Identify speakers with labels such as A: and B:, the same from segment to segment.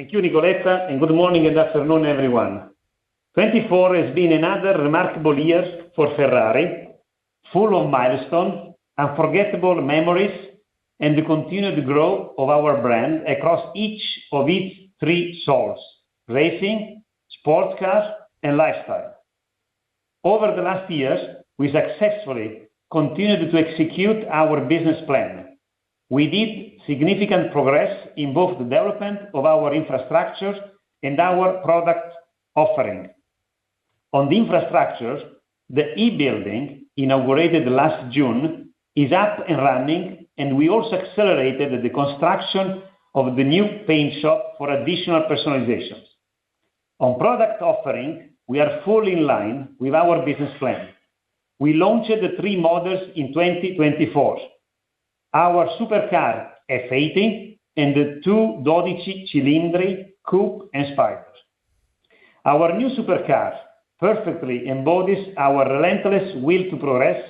A: Thank you, Nicoletta, and good morning and afternoon, everyone. 24 has been another remarkable year for Ferrari, full of milestones, unforgettable memories, and the continued growth of our brand across each of its three souls: racing, sports cars, and lifestyle. Over the last years, we successfully continued to execute our business plan. We did significant progress in both the development of our infrastructure and our product offering. On the infrastructure, the e-building, inaugurated last June, is up and running, and we also accelerated the construction of the new paint shop for additional personalizations. On product offering, we are fully in line with our business plan. We launched the three models in 2024, our supercar F80 and the two 12 cilindri Coupe and Spider. Our new supercar perfectly embodies our relentless will to progress,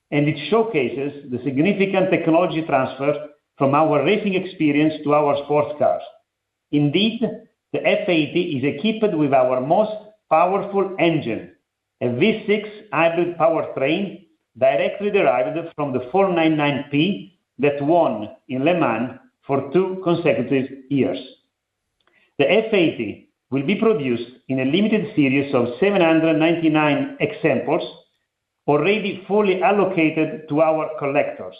A: and it showcases the significant technology transfer from our racing experience to our sports cars. Indeed, the F80 is equipped with our most powerful engine, a V6 hybrid powertrain directly derived from the 499P that won in Le Mans for 2 consecutive years. The F80 will be produced in a limited series of 799 examples, already fully allocated to our collectors,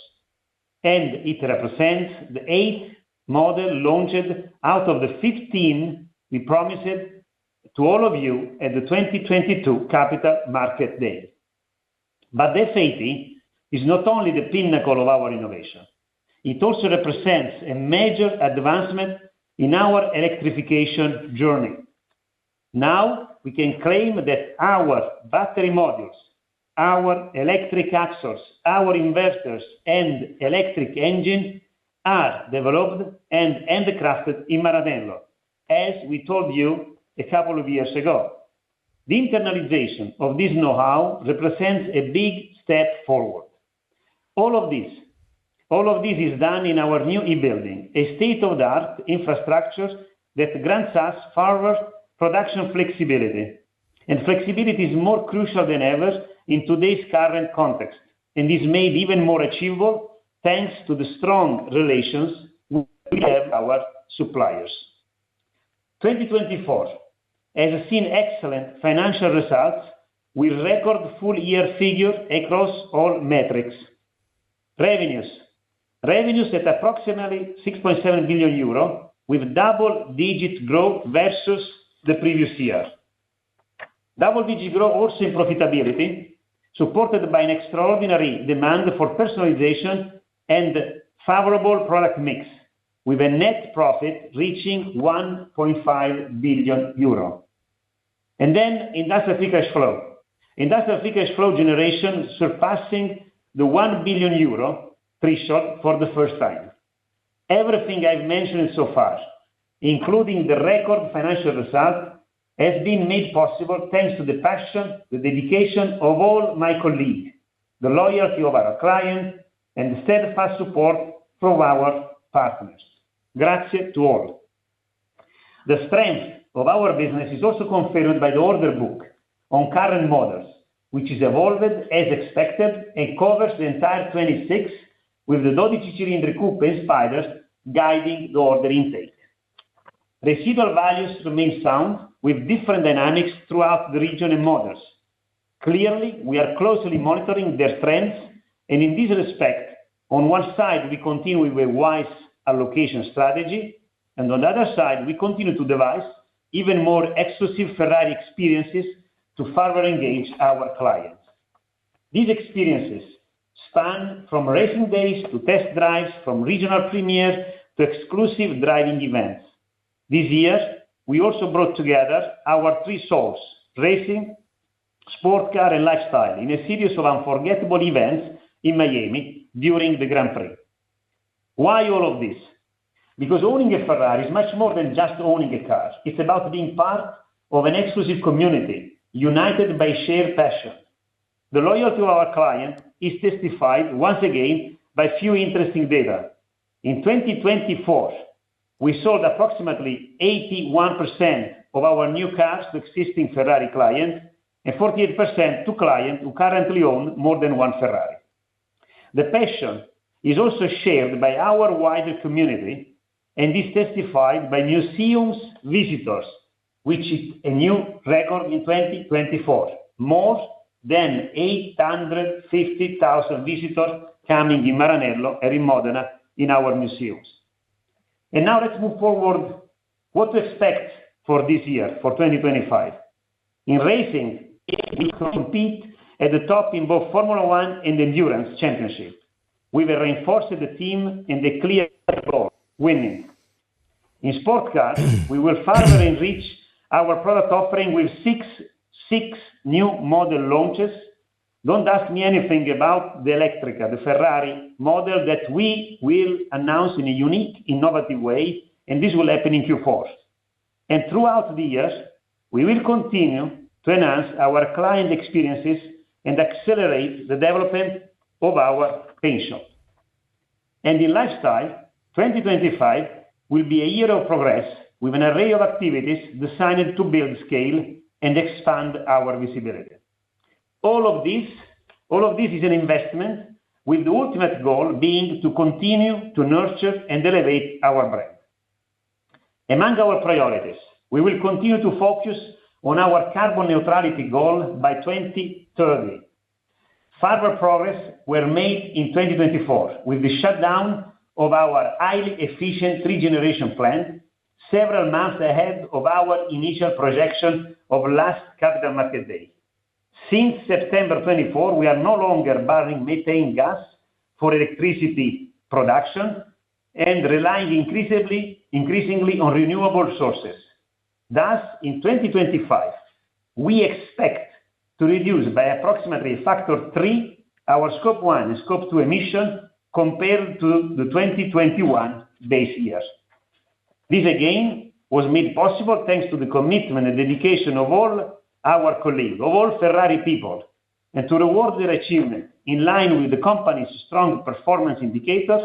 A: and it represents the 8th model launched out of the 15 we promised to all of you at the 2022 Capital Market Day. But the F80 is not only the pinnacle of our innovation, it also represents a major advancement in our electrification journey. Now we can claim that our battery modules, our electric axles, our inverters, and electric engine are developed and handcrafted in Maranello, as we told you a couple of years ago. The internalization of this know-how represents a big step forward. All of this is done in our new e-building, a state-of-the-art infrastructure that grants us further production flexibility. And flexibility is more crucial than ever in today's current context, and is made even more achievable thanks to the strong relations we have with our suppliers. 2024 has seen excellent financial results with record full-year figures across all metrics. Revenues at approximately 6.7 billion euro, with double-digit growth versus the previous year. Double-digit growth also in profitability, supported by an extraordinary demand for personalization and favorable product mix, with a net profit reaching 1.5 billion euro. And then industrial free cash flow. Industrial free cash flow generation surpassing the 1 billion euro threshold for the first time. Everything I've mentioned so far, including the record financial result, has been made possible thanks to the passion, the dedication of all my colleagues, the loyalty of our clients, and the steadfast support from our partners. Grazie to all. The strength of our business is also confirmed by the order book on current models, which is evolved as expected and covers the entire 26, with the 12 cilindri Coupe and Spiders guiding the order intake. Residual values remain sound, with different dynamics throughout the region and models. Clearly, we are closely monitoring their trends, and in this respect, on one side, we continue with a wise allocation strategy, and on the other side, we continue to devise even more exclusive Ferrari experiences to further engage our clients. These experiences span from racing days to test drives, from regional premieres to exclusive driving events. This year, we also brought together our three souls: racing, sport car, and lifestyle, in a series of unforgettable events in Miami during the Grand Prix. Why all of this? Because owning a Ferrari is much more than just owning a car. It's about being part of an exclusive community, united by shared passion. The loyalty of our client is testified once again by few interesting data. In 2024, we sold approximately 81% of our new cars to existing Ferrari clients and 48% to clients who currently own more than one Ferrari. The passion is also shared by our wider community and is testified by museums visitors, which is a new record in 2024. More than 850,000 visitors coming in Maranello and in Modena in our museums. And now let's move forward. What to expect for this year, for 2025? In racing, we compete at the top in both Formula One and Endurance Championship. We will reinforce the team and the clear goal, winning. In sport cars, we will further enrich our product offering with six new model launches. Don't ask me anything about the Electrica, the Ferrari model that we will announce in a unique, innovative way, and this will happen in Q4. And throughout the years, we will continue to enhance our client experiences and accelerate the development of our paint shop. And in lifestyle, 2025 will be a year of progress with an array of activities designed to build scale and expand our visibility. All of this is an investment with the ultimate goal being to continue to nurture and elevate our brand. Among our priorities, we will continue to focus on our carbon neutrality goal by 2030. Further progress were made in 2024 with the shutdown of our highly efficient three-generation plant, several months ahead of our initial projection of last Capital Market Day. Since September 24, we are no longer burning methane gas for electricity production and relying increasingly on renewable sources. Thus, in 2025, we expect to reduce by approximately a factor 3 our Scope 1 and Scope 2 emissions compared to the 2021 base years. This again was made possible thanks to the commitment and dedication of all our colleagues, of all Ferrari people, and to reward their achievement in line with the company's strong performance indicators.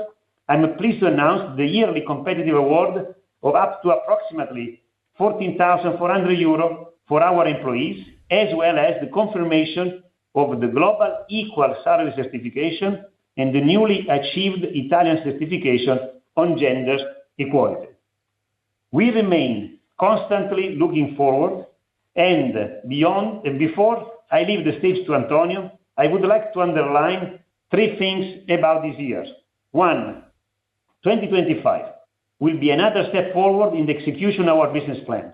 A: I'm pleased to announce the yearly competitive award of up to approximately 14,400 euros for our employees, as well as the confirmation of the Global Equal Salary Certification and the newly achieved Italian certification on gender equality. We remain constantly looking forward and beyond, and before I leave the stage to Antonio, I would like to underline 3 things about this year. 1, 2025 will be another step forward in the execution of our business plan,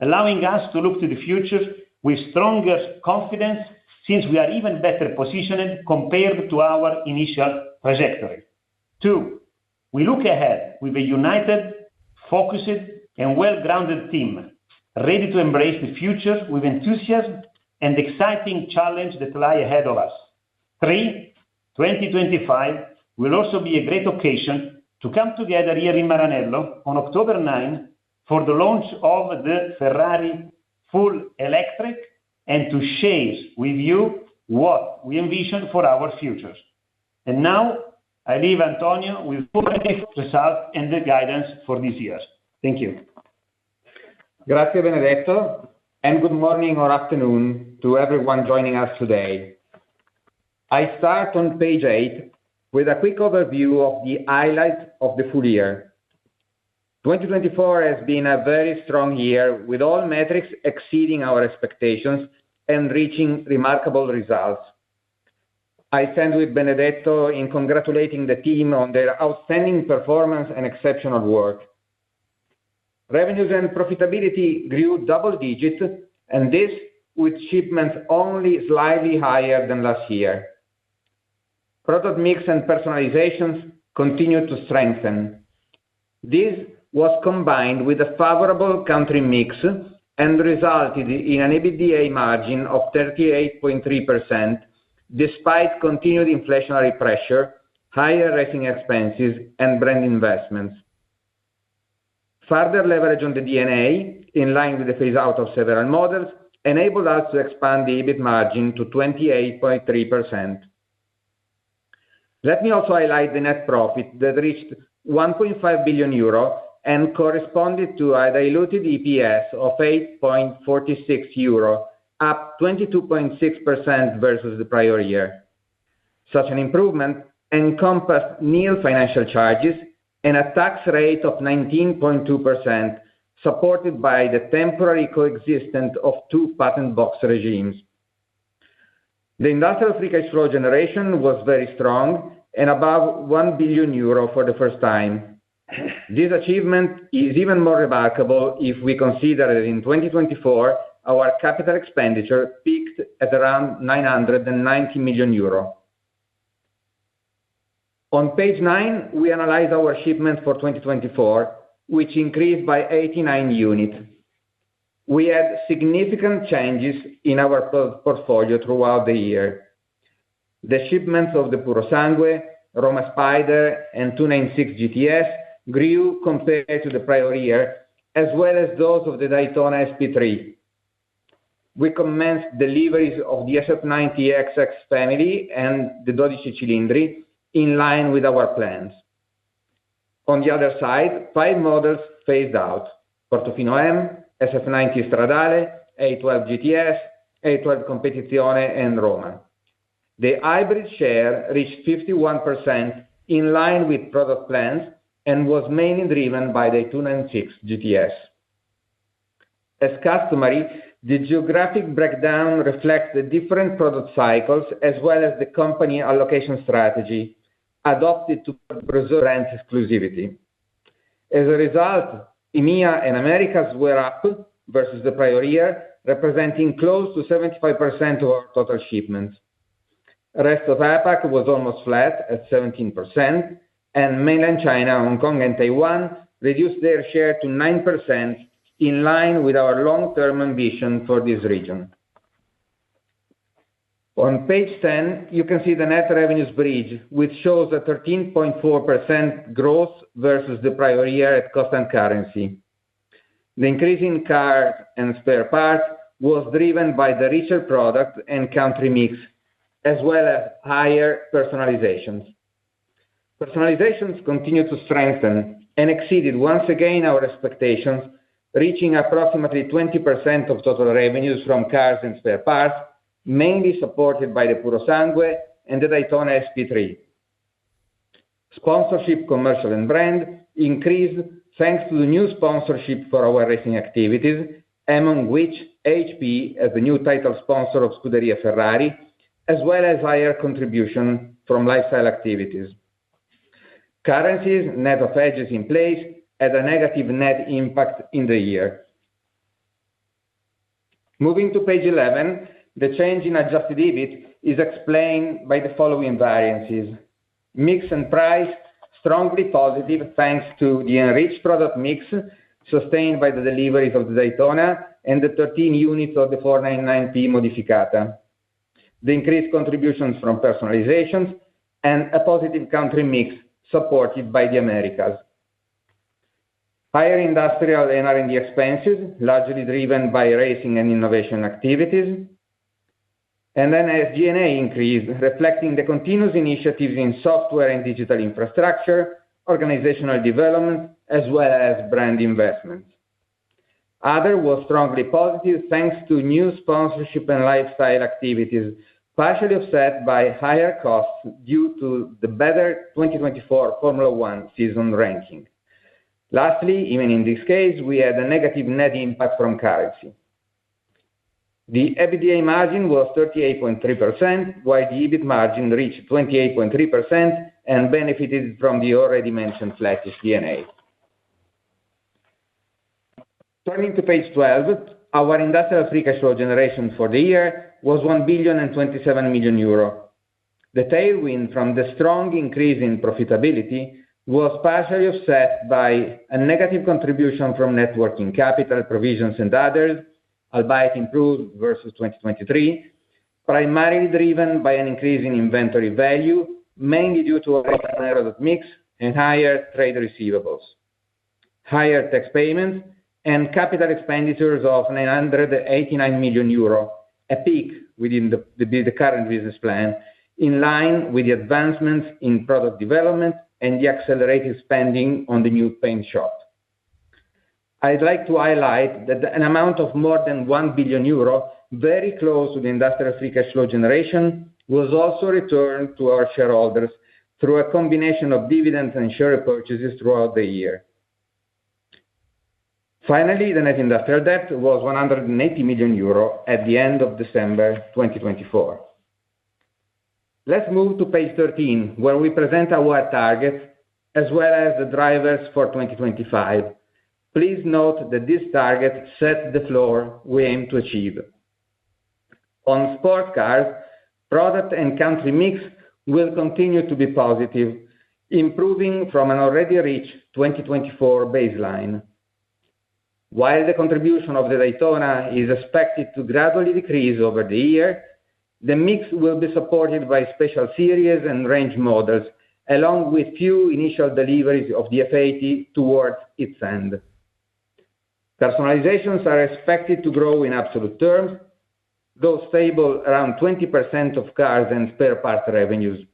A: allowing us to look to the future with stronger confidence since we are even better positioned compared to our initial trajectory. 2, we look ahead with a united, focused, and well-grounded team, ready to embrace the future with enthusiasm and exciting challenge that lie ahead of us. 3, 2025 will also be a great occasion to come together here in Maranello on October 9 for the launch of the Ferrari Full Electric and to share with you what we envision for our future. And now I leave Antonio with full results and the guidance for this year. Thank you.
B: Grazie Benedetto, and good morning or afternoon to everyone joining us today. I start on page 8 with a quick overview of the highlights of the full year. 2024 has been a very strong year with all metrics exceeding our expectations and reaching remarkable results. I stand with Benedetto in congratulating the team on their outstanding performance and exceptional work. Revenues and profitability grew double digits, and this with shipments only slightly higher than last year. Product mix and personalizations continued to strengthen. This was combined with a favorable country mix and resulted in an EBITDA margin of 38.3%, despite continued inflationary pressure, higher racing expenses, and brand investments. Further leverage on the D&A, in line with the phase-out of several models, enabled us to expand the EBIT margin to 28.3%. Let me also highlight the net profit that reached 1.5 billion euro, and corresponded to a diluted EPS of 8.46 euro, up 22.6% versus the prior year. Such an improvement encompassed nil financial charges and a tax rate of 19.2%, supported by the temporary coexistence of two patent box regimes. The industrial free cash flow generation was very strong and above 1 billion euro for the first time. This achievement is even more remarkable if we consider that in 2024, our capital expenditure peaked at around 990 million euro. On page 9, we analyze our shipments for 2024, which increased by 89 units. We had significant changes in our portfolio throughout the year. The shipments of the Purosangue, Roma Spider, and 296 GTS grew compared to the prior year, as well as those of the Daytona SP3. We commenced deliveries of the SF90XX family and the 12 cilindri in line with our plans. On the other side, 5 models phased out: Portofino M, SF90 Stradale, A12 GTS, A12 Competizione, and Roma. The hybrid share reached 51%, in line with product plans, and was mainly driven by the 296 GTS. As customary, the geographic breakdown reflects the different product cycles as well as the company allocation strategy adopted to preserve brand exclusivity. As a result, EMEA and Americas were up versus the prior year, representing close to 75% of our total shipments. The rest of APAC was almost flat at 17%, and mainland China, Hong Kong, and Taiwan reduced their share to 9%, in line with our long-term ambition for this region. On page 10, you can see the net revenues bridge, which shows a 13.4% growth versus the prior year at constant currency. The increase in cars and spare parts was driven by the richer product and country mix, as well as higher personalizations. Personalizations continued to strengthen and exceeded once again our expectations, reaching approximately 20% of total revenues from cars and spare parts, mainly supported by the Purosangue and the Daytona SP3. Sponsorship, commercial, and brand increased thanks to the new sponsorship for our racing activities, among which HP as the new title sponsor of Scuderia Ferrari, as well as higher contribution from lifestyle activities. Currencies, net of hedges in place, had a negative net impact in the year. Moving to page 11, the change in adjusted EBIT is explained by the following variances. Mix and price strongly positive thanks to the enriched product mix sustained by the deliveries of the Daytona and the 13 units of the 499P Modificata. The increased contributions from personalizations and a positive country mix supported by the Americas. Higher industrial and R&D expenses, largely driven by racing and innovation activities. And then SG&A increased, reflecting the continuous initiatives in software and digital infrastructure, organizational development, as well as brand investments. Other was strongly positive thanks to new sponsorship and lifestyle activities, partially offset by higher costs due to the better 2024 Formula One season ranking. Lastly, even in this case, we had a negative net impact from currency. The EBITDA margin was 38.3%, while the EBIT margin reached 28.3% and benefited from the already mentioned flattish D&A. Turning to page 12, our industrial free cash flow generation for the year was 1.027 billion. The tailwind from the strong increase in profitability was partially offset by a negative contribution from net working capital, provisions, and others, albeit improved versus 2023, primarily driven by an increase in inventory value, mainly due to a product mix and higher trade receivables. Higher tax payments and capital expenditures of 989 million euro, a peak within the current business plan, in line with the advancements in product development and the accelerated spending on the new paint shop. I'd like to highlight that an amount of more than 1 billion euro, very close to the industrial free cash flow generation, was also returned to our shareholders through a combination of dividends and share purchases throughout the year. Finally, the net industrial debt was 180 million euro at the end of December 2024. Let's move to page 13, where we present our targets as well as the drivers for 2025. Please note that this target sets the floor we aim to achieve. On sports cars, product and country mix will continue to be positive, improving from an already reached 2024 baseline. While the contribution of the Daytona is expected to gradually decrease over the year, the mix will be supported by special series and range models, along with few initial deliveries of the F80 towards its end. Personalizations are expected to grow in absolute terms, though stable around 20% of cars and spare parts revenues.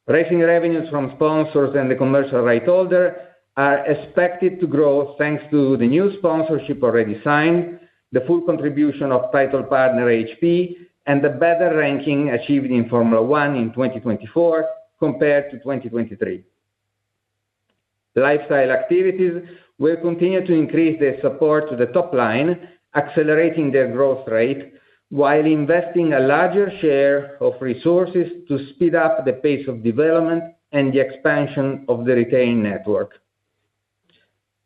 B: Racing revenues from sponsors and the commercial right holder are expected to grow thanks to the new sponsorship already signed, the full contribution of title partner HP, and the better ranking achieved in Formula One in 2024 compared to 2023. Lifestyle activities will continue to increase their support to the top line, accelerating their growth rate, while investing a larger share of resources to speed up the pace of development and the expansion of the retail network.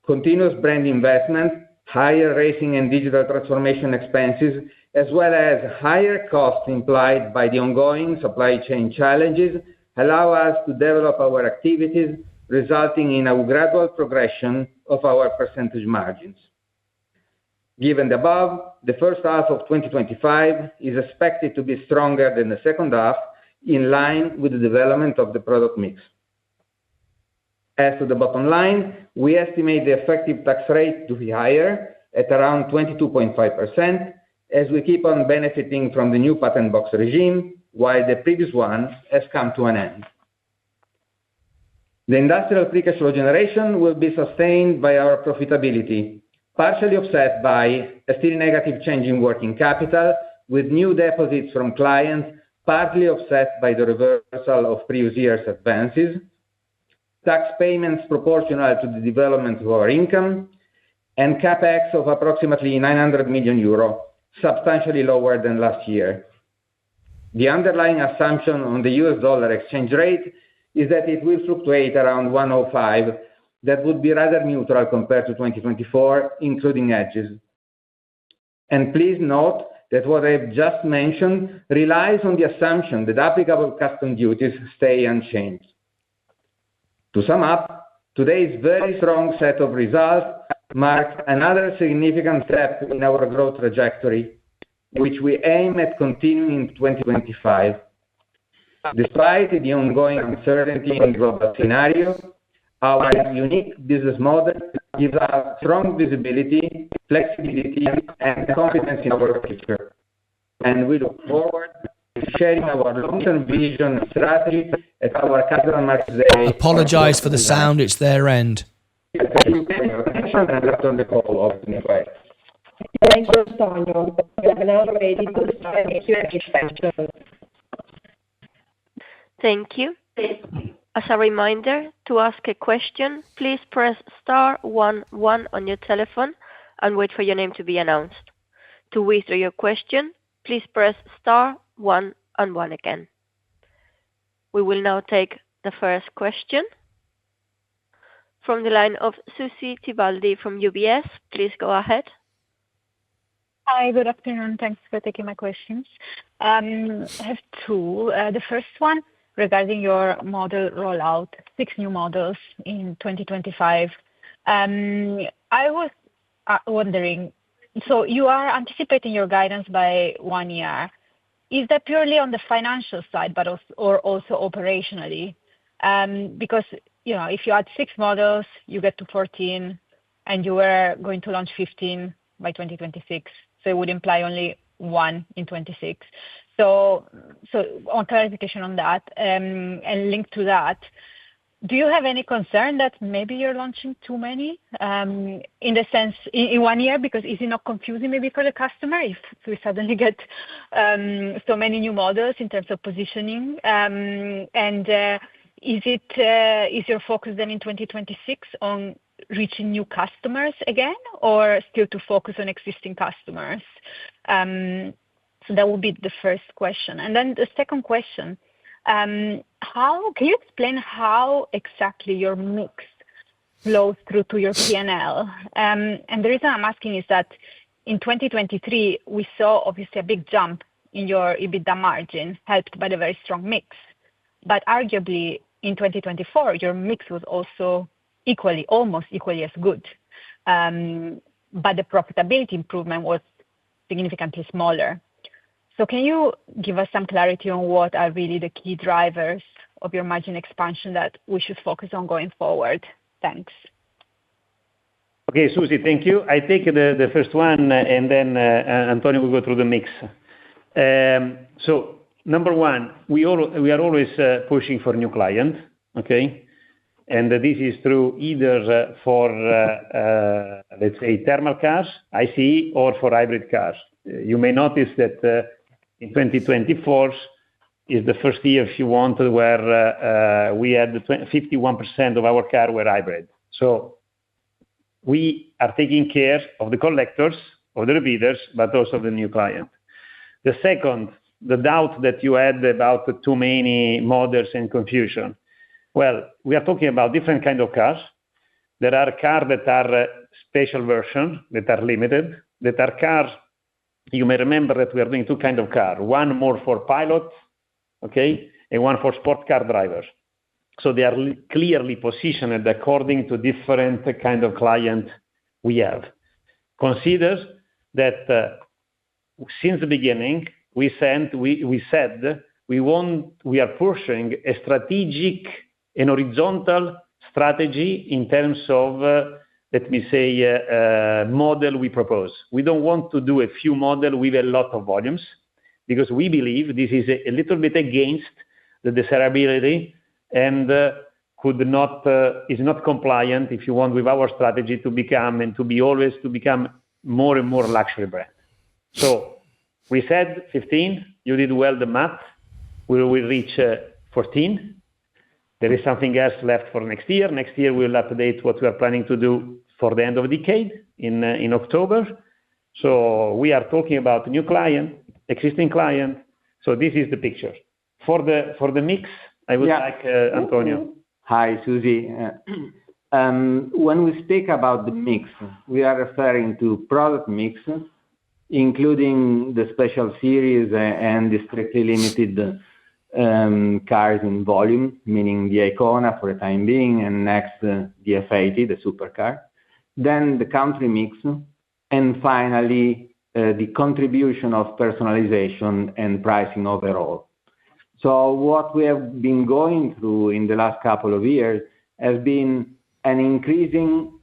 B: Continuous brand investment, higher racing and digital transformation expenses, as well as higher costs implied by the ongoing supply chain challenges, allow us to develop our activities, resulting in a gradual progression of our percentage margins. Given the above, the first half of 2025 is expected to be stronger than the second half, in line with the development of the product mix. As to the bottom line, we estimate the effective tax rate to be higher at around 22.5%, as we keep on benefiting from the new patent box regime, while the previous one has come to an end. The industrial free cash flow generation will be sustained by our profitability, partially offset by a still negative change in working capital, with new deposits from clients partly offset by the reversal of previous year's advances, tax payments proportional to the development of our income, and CapEx of approximately 900 million euro, substantially lower than last year. The underlying assumption on the US dollar exchange rate is that it will fluctuate around 105. That would be rather neutral compared to 2024, including hedges. And please note that what I've just mentioned relies on the assumption that applicable custom duties stay unchanged. To sum up, today's very strong set of results marks another significant step in our growth trajectory, which we aim at continuing in 2025. Despite the ongoing uncertainty in the global scenario, our unique business model gives us strong visibility, flexibility, and confidence in our future. And we look forward to sharing our long-term vision and strategy at our Capital Markets Day.
C: Apologize for the sound, it's their end.
B: Thank you for your attention, and I'll turn the call over to Nicolai.
D: Thank you, Antonio. We are now ready to start the Q&A session.
E: Thank you. As a reminder, to ask a question, please press star 11 on your telephone and wait for your name to be announced. To withdraw your question, please press star 1 and 1 again. We will now take the first question from the line of Susy Tibaldi from UBS. Please go ahead.
F: Hi, good afternoon. Thanks for taking my questions. I have two. The first one regarding your model rollout, 6 new models in 2025. I was wondering, so you are anticipating your guidance by 1 year. Is that purely on the financial side, but also operationally? Because if you add 6 models, you get to 14, and you were going to launch 15 by 2026. So it would imply only 1 in 26. So on clarification on that, and linked to that, Do you have any concern that maybe you're launching too many in the sense in 1 year? Because is it not confusing maybe for the customer if we suddenly get so many new models in terms of positioning? Is your focus then in 2026 on reaching new customers again, or still to focus on existing customers? So that would be the first question. And then the second question, how can you explain how exactly your mix flows through to your P&L? And the reason I'm asking is that in 2023, we saw obviously a big jump in your EBITDA margin, helped by the very strong mix. But arguably, in 2024, your mix was also almost equally as good. But the profitability improvement was significantly smaller. So can you give us some clarity on what are really the key drivers of your margin expansion that we should focus on going forward? Thanks.
A: Okay, Susie, thank you. I take the first one, and then Antonio will go through the mix. So number one, we are always pushing for new clients, okay? And this is true either for, let's say, thermal cars, ICE, or for hybrid cars. You may notice that in 2024 is the first year, if you want, where we had 51% of our cars were hybrid. So we are taking care of the collectors, of the repeaters, but also the new client. The second, the doubt that you had about too many models and confusion. Well, we are talking about different kind of cars. There are cars that are special versions, that are limited. That are cars, you may remember that we are doing two kind of cars. One more for pilots, okay, and one for sport car drivers. So they are clearly positioned according to different kind of client we have. Consider that since the beginning, we said we are pushing a strategic and horizontal strategy in terms of, let me say, model we propose. We don't want to do a few models with a lot of volumes, because we believe this is a little bit against the desirability and is not compliant, if you want, with our strategy to become more and more luxury brand. So we said 15. You did well the math. We will reach 14. There is something else left for next year. Next year we will update what we are planning to do for the end of the decade in October. So we are talking about new client, existing client. So this is the picture. For the mix, I would like Antonio.
B: Hi, Susie. When we speak about the mix, we are referring to product mix, including the special series and the strictly limited cars in volume, meaning the Icona for the time being, and next the F80, the supercar. Then the country mix, and finally the contribution of personalization and pricing overall. So what we have been going through in the last couple of years has been an increasing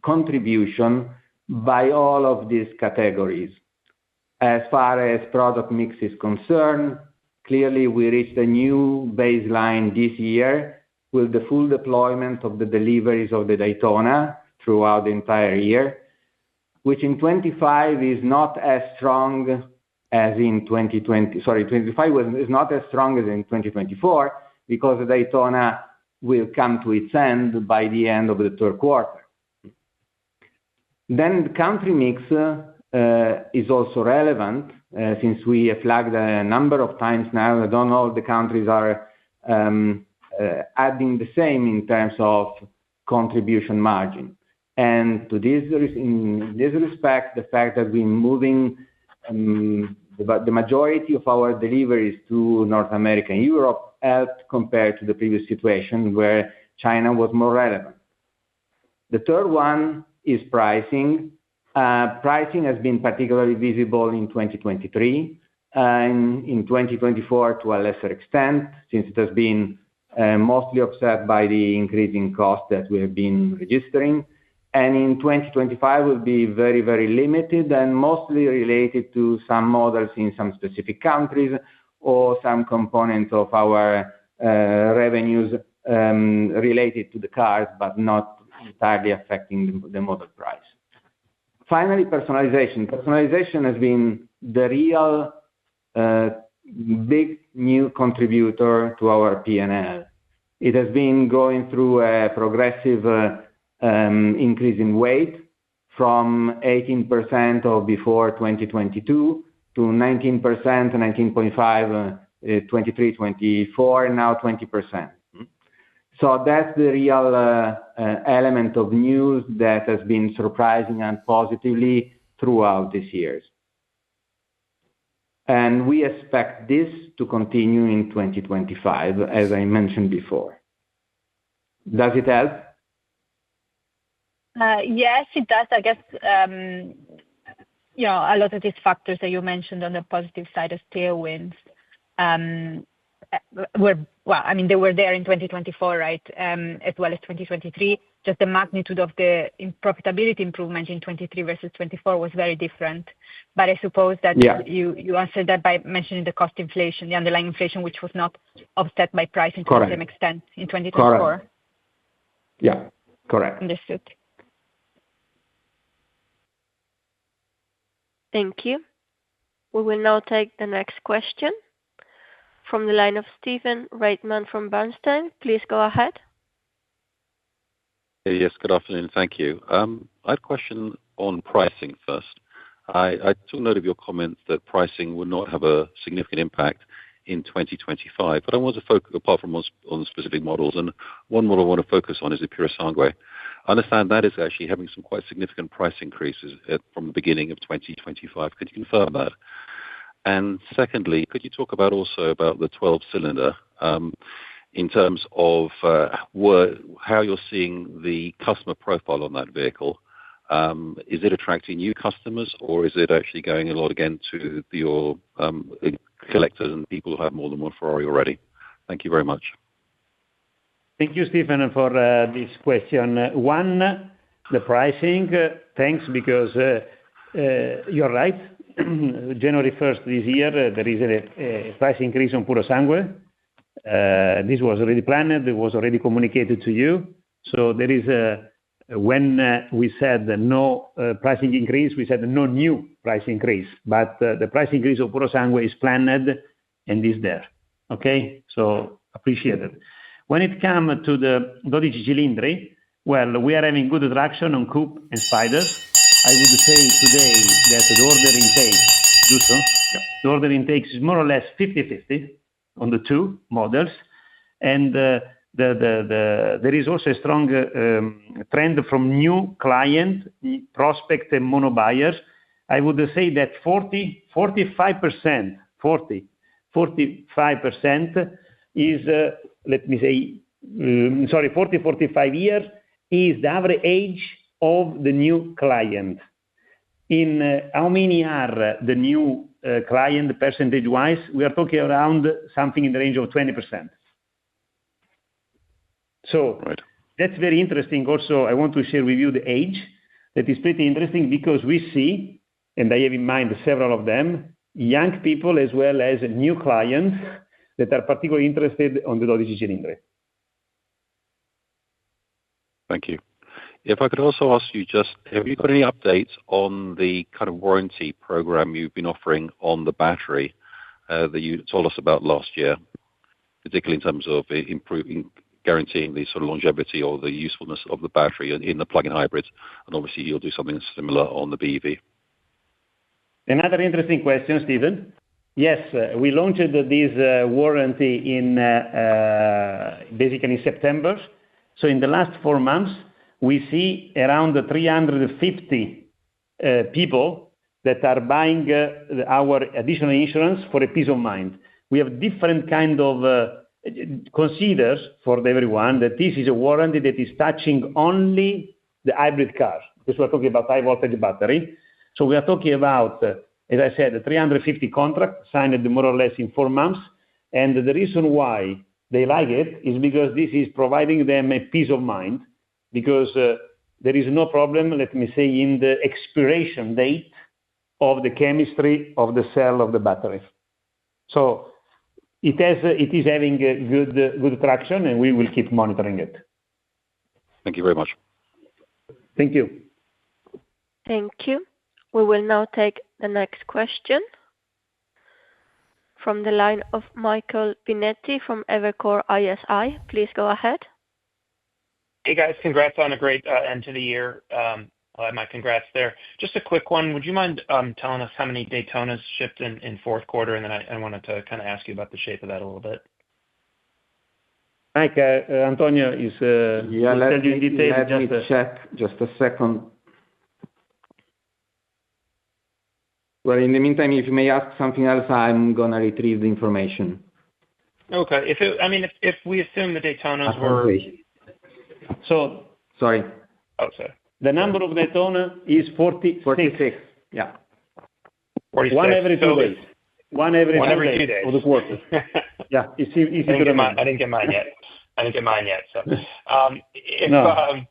B: contribution by all of these categories. As far as product mix is concerned, clearly we reached a new baseline this year with the full deployment of the deliveries of the Daytona throughout the entire year, which in 25 is not as strong as in 2020. Sorry, 25 is not as strong as in 2024, because the Daytona will come to its end by the end of the third quarter. Then the country mix is also relevant, since we have flagged a number of times now that not all the countries are adding the same in terms of contribution margin. And in this respect, the fact that we're moving the majority of our deliveries to North America and Europe helped compared to the previous situation where China was more relevant. The third one is pricing. Pricing has been particularly visible in 2023, and in 2024 to a lesser extent, since it has been mostly offset by the increasing cost that we have been registering. And in 2025 will be very, very limited and mostly related to some models in some specific countries or some components of our revenues related to the cars, but not entirely affecting the model price. Finally, personalization. Personalization has been the real big new contributor to our P&L. It has been going through a progressive increase in weight from 18% of before 2022 to 19%, 19.5, 23, 24, and now 20%. So that's the real element of news that has been surprising and positively throughout these years. And we expect this to continue in 2025, as I mentioned before. Does it help?
F: Yes, it does. I guess, a lot of these factors that you mentioned on the positive side as tailwinds they were there in 2024, right? As well as 2023. Just the magnitude of the profitability improvement in 23 versus 24 was very different. But I suppose that you answered that by mentioning the cost inflation, the underlying inflation, which was not offset by pricing to the same extent in 2024.
B: Correct. Yeah, correct.
F: Understood.
E: Thank you. We will now take the next question from the line of Stephen Reitman from Bernstein. Please go ahead.
G: Yes, good afternoon. Thank you. I had a question on pricing first. I took note of your comments that pricing would not have a significant impact in 2025, but I want to focus, apart from on specific models, and one model I want to focus on is the Purosangue. I understand that is actually having some quite significant price increases from the beginning of 2025. Could you confirm that? And secondly, could you talk also about the 12-cylinder in terms of how you're seeing the customer profile on that vehicle? Is it attracting new customers, or is it actually going a lot again to your collectors and people who have more than one Ferrari already? Thank you very much.
A: Thank you, Stephen, for this question. One, the pricing, thanks, because you're right. January 1st this year, there is a price increase on Purosangue. This was already planned. It was already communicated to you. So there is when we said no pricing increase, we said no new price increase. But the price increase of Purosangue is planned and is there. Okay? So appreciate it. When it comes to the 12 cilindri, well, we are having good traction on Coupe and Spiders. I would say today that the order intake is more or less 50-50 on the two models. And there is also a strong trend from new client, prospect and mono buyers. I would say that 45% is, 45 years is the average age of the new client. In how many are the new client percentage-wise? We are talking around something in the range of 20%. So that's very interesting. Also, I want to share with you the age. That is pretty interesting because we see, and I have in mind several of them, young people as well as new clients that are particularly interested on the 12 cilindri.
G: Thank you. If I could also ask you have you got any updates on the kind of warranty program you've been offering on the battery that you told us about last year, particularly in terms of guaranteeing the sort of longevity or the usefulness of the battery in the plug-in hybrids? And obviously, you'll do something similar on the BEV.
A: Another interesting question, Stephen. Yes, we launched this warranty in basically in September. So in the last 4 months, we see around 350 people that are buying our additional insurance for a peace of mind. We have different kind of considers for everyone that this is a warranty that is touching only the hybrid cars, because we're talking about high voltage battery. So we are talking about, as I said, 350 contracts signed more or less in 4 months. And the reason why they like it is because this is providing them a peace of mind, because there is no problem, let me say, in the expiration date of the chemistry of the cell of the battery. So it is having good traction, and we will keep monitoring it.
G: Thank you very much.
A: Thank you.
E: Thank you. We will now take the next question from the line of Michael Binetti from Evercore ISI. Please go ahead.
H: Hey, guys. Congrats on a great end to the year. I'll add my congrats there. Just a quick one. Would you mind telling us how many Daytonas shipped in fourth quarter? And then I wanted to kind of ask you about the shape of that a little bit.
A: Mike, Antonio is tell you in detail.
B: Let me check just a second. Well, in the meantime, if you may ask something else, I'm going to retrieve the information.
H: Okay. If we assume the Daytonas were...
A: So...
B: Sorry.
H: Oh, sorry.
A: The number of Daytona is 46.
B: 46, yeah.
H: 46.
A: One every 2 days. One every 2 days of the quarter. Yeah, it's easy to remember.
H: I didn't get mine yet. So,
A: No.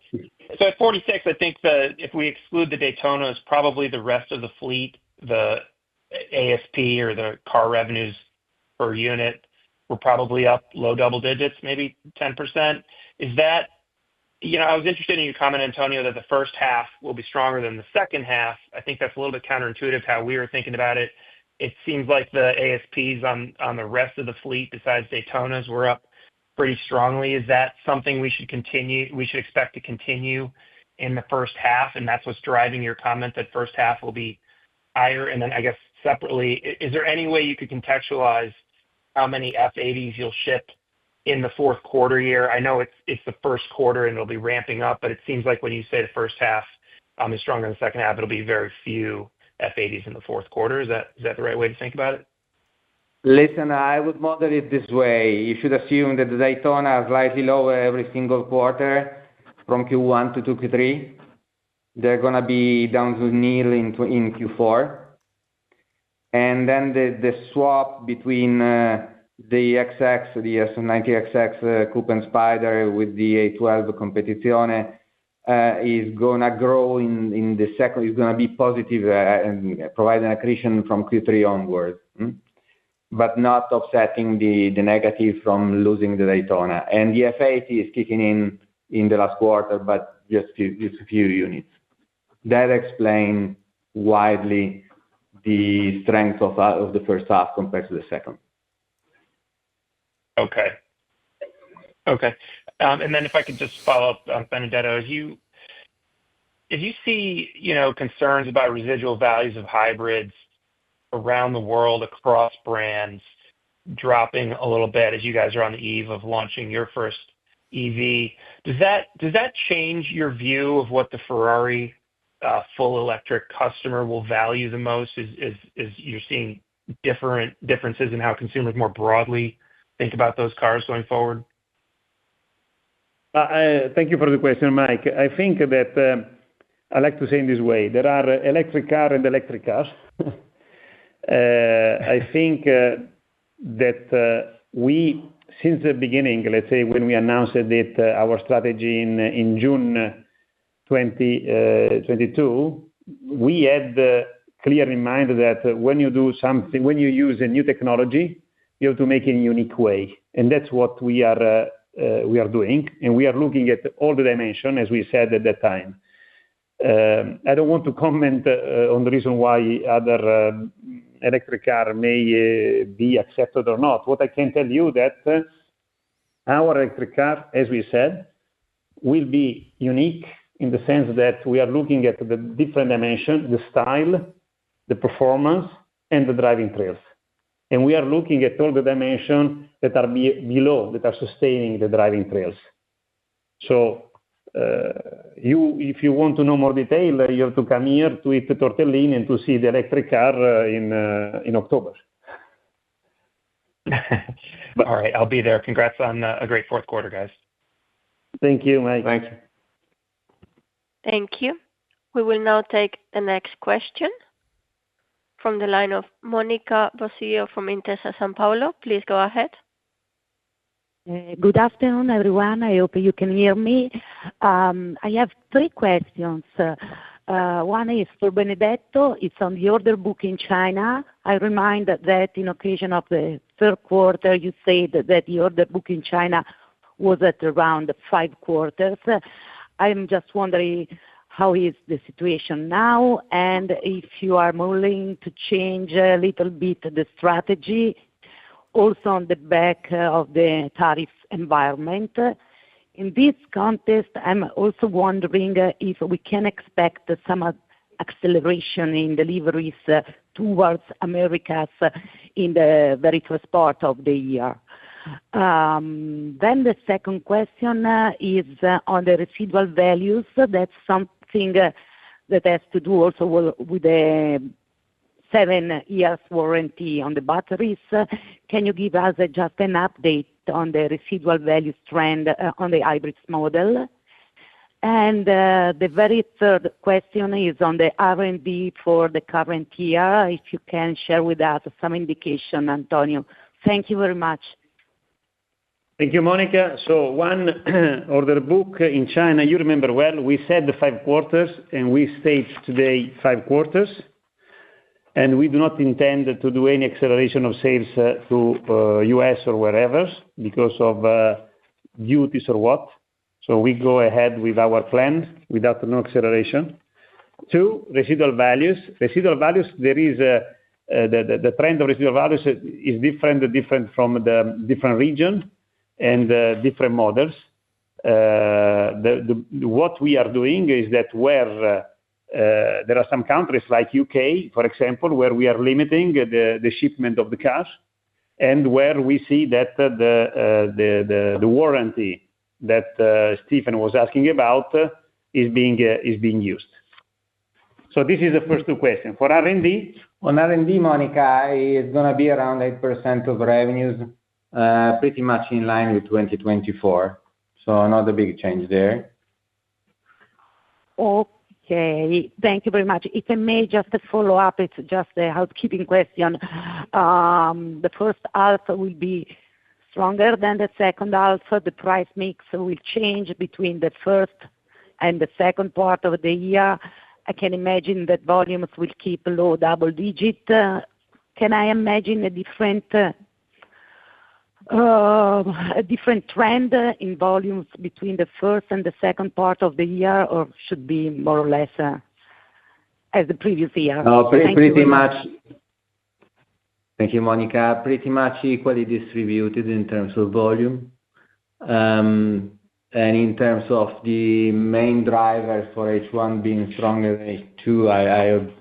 H: So at 46, I think that if we exclude the Daytonas, probably the rest of the fleet, the ASP or the car revenues per unit were probably up low double digits, maybe 10%. Is that, I was interested in your comment, Antonio, that the first half will be stronger than the second half. I think that's a little bit counterintuitive how we were thinking about it. It seems like the ASPs on the rest of the fleet, besides Daytonas, were up pretty strongly. Is that something we should expect to continue in the first half? And that's what's driving your comment that first half will be higher? And then I guess separately, is there any way you could contextualize how many F80s you'll ship in the fourth quarter year? I know it's the first quarter and it'll be ramping up, but it seems like when you say the first half is stronger than the second half, it'll be very few F80s in the fourth quarter. Is that the right way to think about it?
B: Listen, I would model it this way. You should assume that the Daytona are slightly lower every single quarter from Q1 to Q3. They're going to be down to nil in Q4. And then the swap between the XX, the S90XX Coupe and Spider with the A12 Competizione is going to grow in the second, is going to be positive and provide an accretion from Q3 onward, but not offsetting the negative from losing the Daytona. And the F80 is kicking in the last quarter, but just a few units. That explains widely the strength of the first half compared to the second.
H: Okay. And then if I could just follow up, Benedetto, if you see, concerns about residual values of hybrids around the world across brands dropping a little bit as you guys are on the eve of launching your first EV, does that change your view of what the Ferrari full electric customer will value the most? Is you're seeing differences in how consumers more broadly think about those cars going forward?
A: Thank you for the question, Mike. I think that I like to say in this way, there are electric car and electric cars. I think that we, since the beginning, let's say when we announced it, our strategy in June 2022, we had clear in mind that when you do something, when you use a new technology, you have to make it in a unique way. And that's what we are doing. And we are looking at all the dimensions, as we said at that time. I don't want to comment on the reason why other electric car may be accepted or not. What I can tell you that our electric car, as we said, will be unique in the sense that we are looking at the different dimensions, the style, the performance, and the driving trails. And we are looking at all the dimensions that are below, that are sustaining the driving trails. So if you want to know more detail, you have to come here to eat the tortellini and to see the electric car in October.
H: All right, I'll be there. Congrats on a great fourth quarter, guys.
A: Thank you, Mike.
B: Thank you.
E: Thank you. We will now take the next question from the line of Monica Bosio from Intesa Sanpaolo. Please go ahead.
I: Good afternoon, everyone. I hope you can hear me. I have three questions. One is for Benedetto. It's on the order book in China. I remind that in occasion of the third quarter, you said that the order book in China was at around 5 quarters. I'm just wondering how is the situation now, and if you are willing to change a little bit the strategy, also on the back of the tariff environment. In this context, I'm also wondering if we can expect some acceleration in deliveries towards Americas in the very first part of the year. Then the second question is on the residual values. That's something that has to do also with the 7 years warranty on the batteries. Can you give us just an update on the residual values trend on the hybrids model? And the very third question is on the R&D for the current year. If you can share with us some indication, Antonio. Thank you very much.
A: Thank you, Monica. So one order book in China, you remember well, we said the 5 quarters, and we state today 5 quarters. And we do not intend to do any acceleration of sales to US or wherever because of duties or what. So we go ahead with our plan without no acceleration. 2, residual values. Residual values, there is the trend of residual values is different from the different region and different models. What we are doing is that where there are some countries like UK, for example, where we are limiting the shipment of the cars, and where we see that the warranty that Stephen was asking about is being used. So this is the first 2 questions. For R&D?
B: On R&D, Monica, it's going to be around 8% of revenues, pretty much in line with 2024. So not a big change there.
I: Okay, thank you very much. If I may just follow up, it's just a housekeeping question. The first half will be stronger than the second half. The price mix will change between the first and the second part of the year. I can imagine that volumes will keep low double digit. Can I imagine a different trend in volumes between the first and the second part of the year, or should be more or less as the previous year?
B: No, pretty much. Thank you, Monica. Pretty much equally distributed in terms of volume. And in terms of the main drivers for H1 being stronger than H2,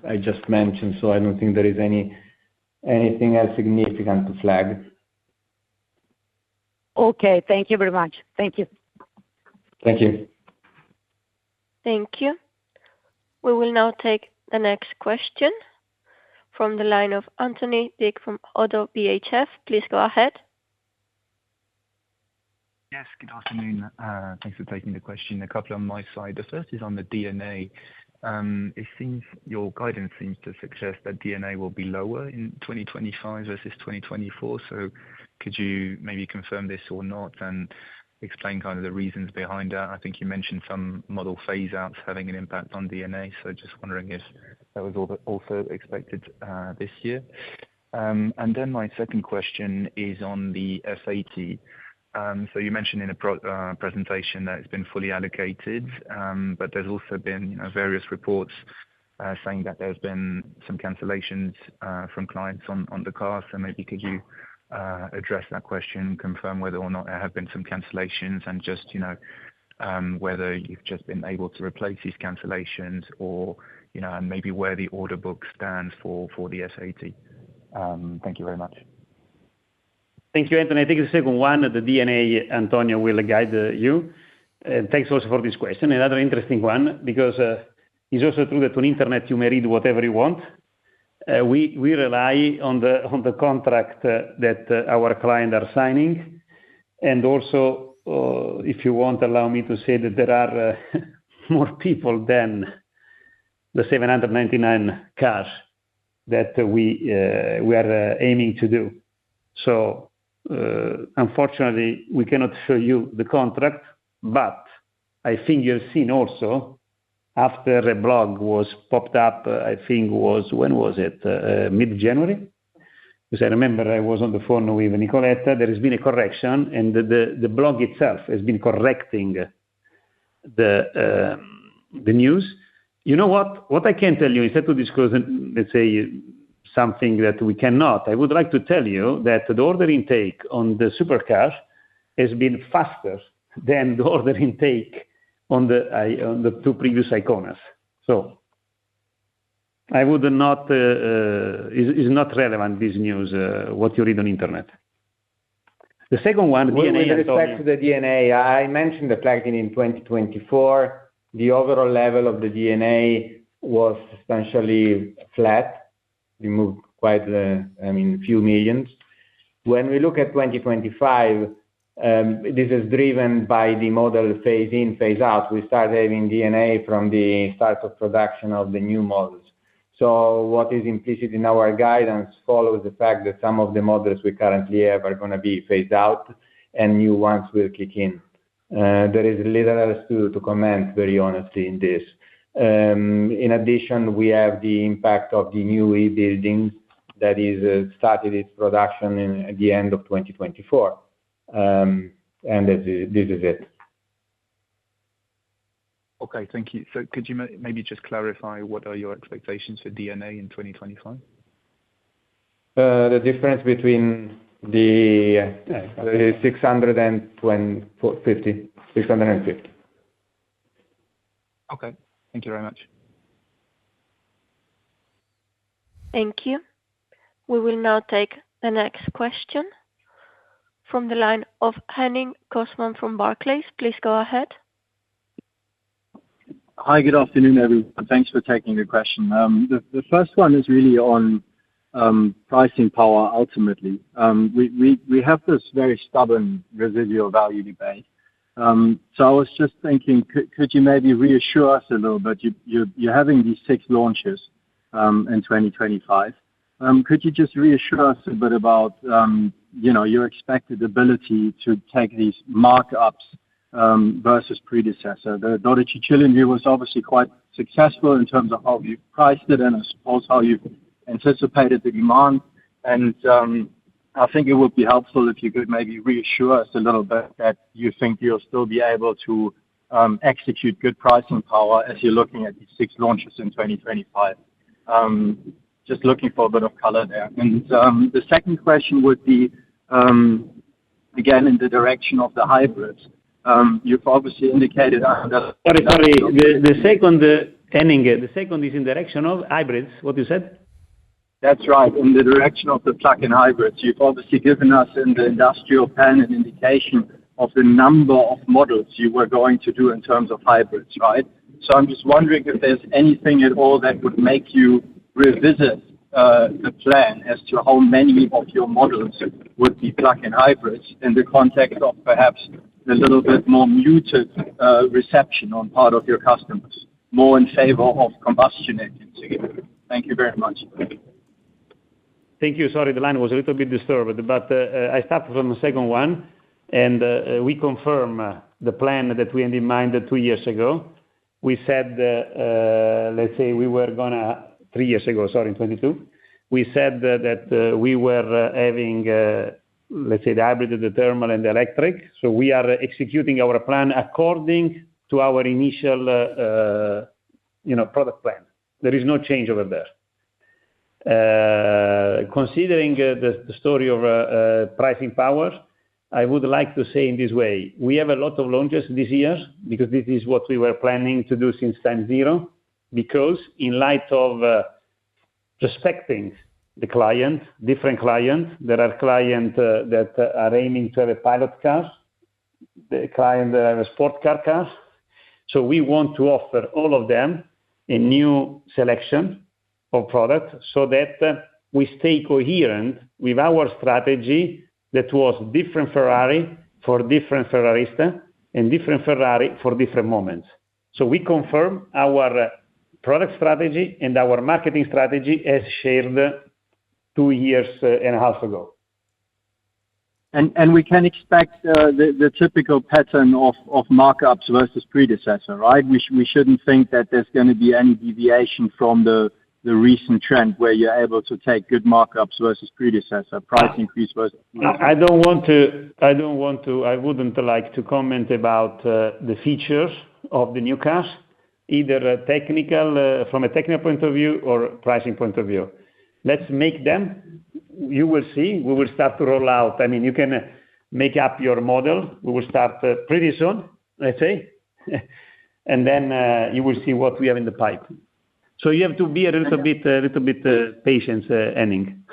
B: I just mentioned, so I don't think there is anything else significant to flag.
I: Okay, thank you very much. Thank you.
B: Thank you.
E: Thank you. We will now take the next question from the line of Anthony Dick from ODDO BHF. Please go ahead.
J: Yes, good afternoon. Thanks for taking the question. A couple on my side. The first is on the D&A. It seems your guidance seems to suggest that D&A will be lower in 2025 versus 2024. So could you maybe confirm this or not and explain kind of the reasons behind that? I think you mentioned some model phase-outs having an impact on D&A. So just wondering if that was also expected this year. And then my second question is on the F80. So you mentioned in a presentation that it's been fully allocated, but there's also been various reports saying that there's been some cancellations from clients on the car. So maybe could you address that question, confirm whether or not there have been some cancellations, and just whether you've just been able to replace these cancellations, or and maybe where the order book stands for the F80. Thank you very much.
A: Thank you, Anthony. I think the second one, the D&A, Antonio will guide you. And thanks also for this question. Another interesting one, because it's also true that on internet you may read whatever you want. We rely on the contract that our clients are signing. And also, if you want, allow me to say that there are more people than the 799 cars that we are aiming to do. So, unfortunately, we cannot show you the contract, but I think you've seen also after a blog was popped up, I think when was it? Mid-January? Because I remember I was on the phone with Nicoletta. There has been a correction, and the blog itself has been correcting the news. You know what? What I can tell you, instead to disclose, let's say, something that we cannot, I would like to tell you that the order intake on the supercar has been faster than the order intake on the two previous Iconas. So I would not, is not relevant, this news, what you read on internet. The second one, DNA.
B: With respect to the DNA, I mentioned the fact that in 2024, the overall level of the DNA was substantially flat. We moved quite, few millions. When we look at 2025, this is driven by the model phase in, phase out. We start having DNA from the start of production of the new models. So what is implicit in our guidance follows the fact that some of the models we currently have are going to be phased out and new ones will kick in. There is little else to comment, very honestly, in this. In addition, we have the impact of the new e-building that is started its production at the end of 2024. And this is it.
J: Okay, thank you. So could you maybe just clarify what are your expectations for DNA in 2025?
B: The difference between the 650.
J: Okay, thank you very much.
E: Thank you. We will now take the next question from the line of Henning Cosman from Barclays. Please go ahead.
K: Hi, good afternoon, everyone. Thanks for taking the question. The first one is really on pricing power ultimately. We have this very stubborn residual value debate. So I was just thinking, could you maybe reassure us a little bit? You're having these 6 launches in 2025. Could you just reassure us a bit about your expected ability to take these markups versus predecessor? The Dodici Cilindri was obviously quite successful in terms of how you priced it and I suppose how you anticipated the demand. And I think it would be helpful if you could maybe reassure us a little bit that you think you'll still be able to execute good pricing power as you're looking at these 6 launches in 2025. Just looking for a bit of color there. And the second question would be, again, in the direction of the hybrids. You've obviously indicated.
A: Sorry. The second, Henning, the second is in direction of hybrids, what you said?
K: That's right, in the direction of the plug-in hybrids. You've obviously given us in the industrial plan an indication of the number of models you were going to do in terms of hybrids, right? So I'm just wondering if there's anything at all that would make you revisit the plan as to how many of your models would be plug-in hybrids in the context of perhaps a little bit more muted reception on part of your customers, more in favor of combustion engines again. Thank you very much.
A: Thank you. Sorry, the line was a little bit disturbed, but I start from the second one, and we confirm the plan that we had in mind 2 years ago. We said, let's say we were going to, 3 years ago, sorry, in 22, we said that we were having, let's say, the hybrid, the thermal, and the electric. So we are executing our plan according to our initial, product plan. There is no change over there. Considering the story of pricing power, I would like to say in this way, we have a lot of launches this year because this is what we were planning to do since time zero, because in light of respecting the client, different clients, there are clients that are aiming to have a pilot car, the client that have a sport car. So we want to offer all of them a new selection of products so that we stay coherent with our strategy that was different Ferrari for different Ferrarista and different Ferrari for different moments. So we confirm our product strategy and our marketing strategy as shared 2.5 years ago.
K: And we can expect the typical pattern of markups versus predecessor, right? We shouldn't think that there's going to be any deviation from the recent trend where you're able to take good markups versus predecessor, price increase versus predecessor.
A: I wouldn't like to comment about the features of the new cars, either technical, from a technical point of view or pricing point of view. Let's make them. You will see. We will start to roll out. I mean, you can make up your model. We will start pretty soon, let's say. And then you will see what we have in the pipe. So you have to be a little bit patient, Henning.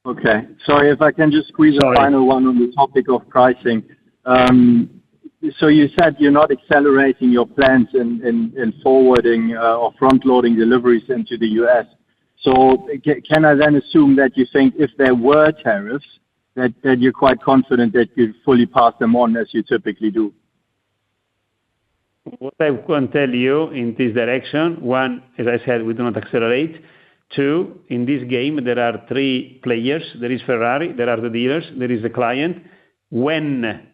K: Okay. Sorry, if I can just squeeze a final one on the topic of pricing. So you said you're not accelerating your plans in forwarding or front-loading deliveries into the US. So can I then assume that you think if there were tariffs, that you're quite confident that you'd fully pass them on as you typically do?
A: What I can tell you in this direction, one, as I said, we do not accelerate. Two, in this game, there are three players. There is Ferrari, there are the dealers, there is the client. When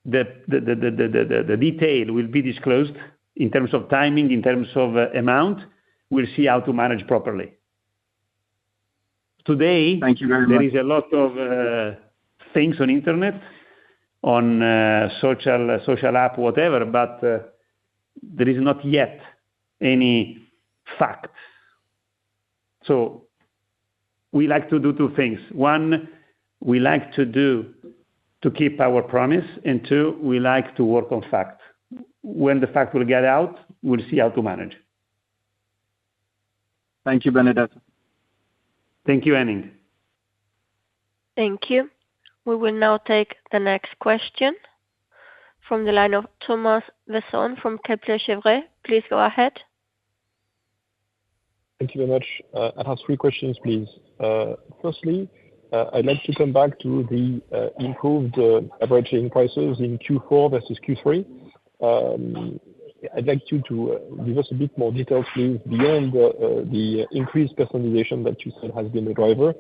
A: the detail will be disclosed in terms of timing, in terms of amount, we'll see how to manage properly. Today,
K: thank you very much.
A: There is a lot of things on internet, on social app, whatever, but there is not yet any fact. So we like to do two things. One, we like to keep our promise, and two, we like to work on fact. When the fact will get out, we'll see how to manage.
K: Thank you, Benedetto.
A: Thank you, Henning.
E: Thank you. We will now take the next question from the line of Thomas Besson from Kepler Cheuvreux. Please go ahead.
L: Thank you very much. I have three questions, please. Firstly, I'd like to come back to the improved average selling prices in Q4 versus Q3. I'd like you to give us a bit more details, please, beyond the increased personalization that you said has been the driver.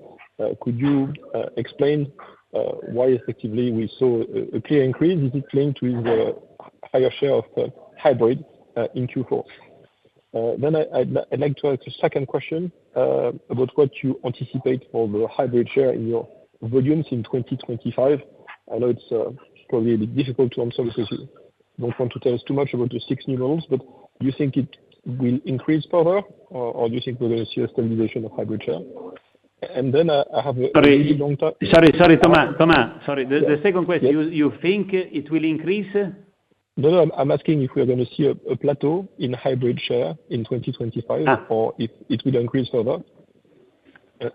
L: Could you explain why effectively we saw a clear increase? Is it linked with the higher share of hybrid in Q4? Then I'd like to ask a second question about what you anticipate for the hybrid share in your volumes in 2025. I know it's probably a bit difficult to answer because you don't want to tell us too much about the 6 new models, but do you think it will increase further, or do you think we're going to see a stabilization of hybrid share? And then I have a really long time.
A: Sorry, Thomas. Sorry. The second question, you think it will increase?
L: No, I'm asking if we're going to see a plateau in hybrid share in 2025, or if it will increase further.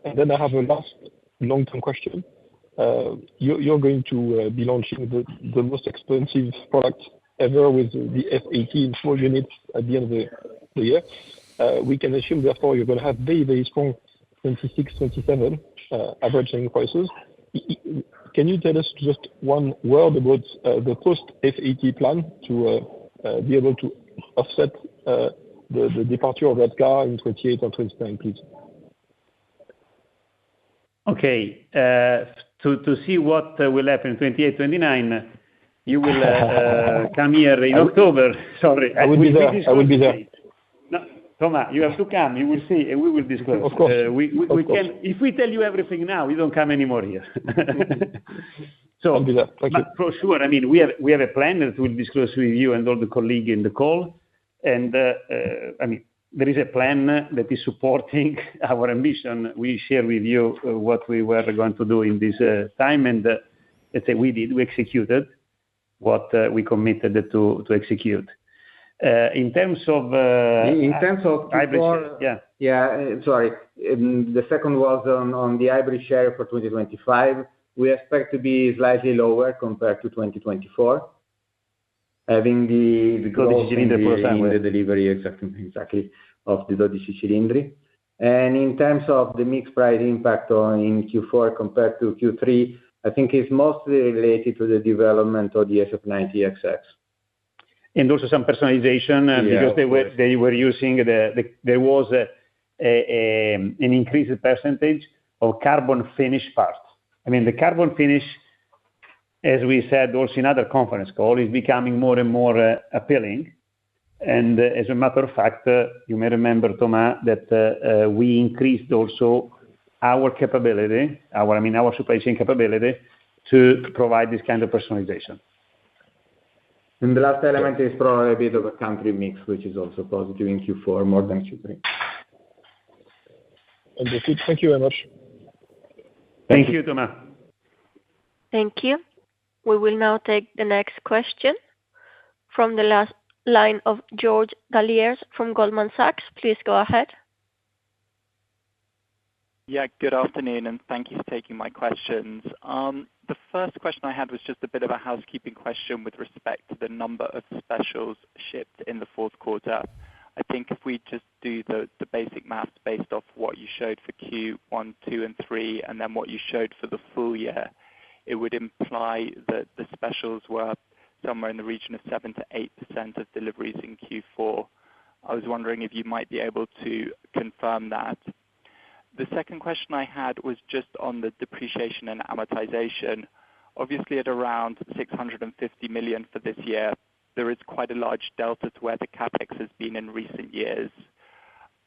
L: And then I have a last long-term question. You're going to be launching the most expensive product ever with the F80 in 4 units at the end of the year. We can assume, therefore, you're going to have very, very strong 26, 27 average selling prices. Can you tell us just one word about the post-F80 plan to be able to offset the departure of that car in 28 and 29, please?
A: Okay. To see what will happen in 28, 29, you will come here in October. Sorry.
L: I will be there.
A: No, Thomas, you have to come. You will see, and we will disclose.
L: Of course.
A: If we tell you everything now, you don't come anymore here. So,
L: I'll be there. Thank you.
A: For sure, I mean, we have a plan that we'll disclose with you and all the colleagues in the call. And, I mean, there is a plan that is supporting our ambition. We share with you what we were going to do in this time, and let's say we executed what we committed to execute. In terms of hybrid,
B: sorry. The second was on the hybrid share for 2025. We expect to be slightly lower compared to 2024, having the growth in the delivery exactly of the 12 cilindri. And in terms of the mixed price impact in Q4 compared to Q3, I think it's mostly related to the development of the SF90XX.
A: And also some personalization because they were using there was an increased percentage of carbon finish parts. I mean, the carbon finish as we said also in other conference call, is becoming more and more appealing. And as a matter of fact, you may remember, Thomas, that we increased also our capability, our supply chain capability to provide this kind of personalization.
B: And the last element is probably a bit of a country mix, which is also positive in Q4 more than Q3.
L: Understood. Thank you very much.
A: Thank you, Thomas.
E: Thank you. We will now take the next question from the last line of George Galliers from Goldman Sachs. Please go ahead.
M: Yeah, good afternoon, and thank you for taking my questions. The first question I had was just a bit of a housekeeping question with respect to the number of specials shipped in the fourth quarter. I think if we just do the basic math based off what you showed for Q1, 2, and 3, and then what you showed for the full year, it would imply that the specials were somewhere in the region of 7 to 8% of deliveries in Q4. I was wondering if you might be able to confirm that. The second question I had was just on the depreciation and amortization. Obviously, at around 650 million for this year, there is quite a large delta to where the CapEx has been in recent years.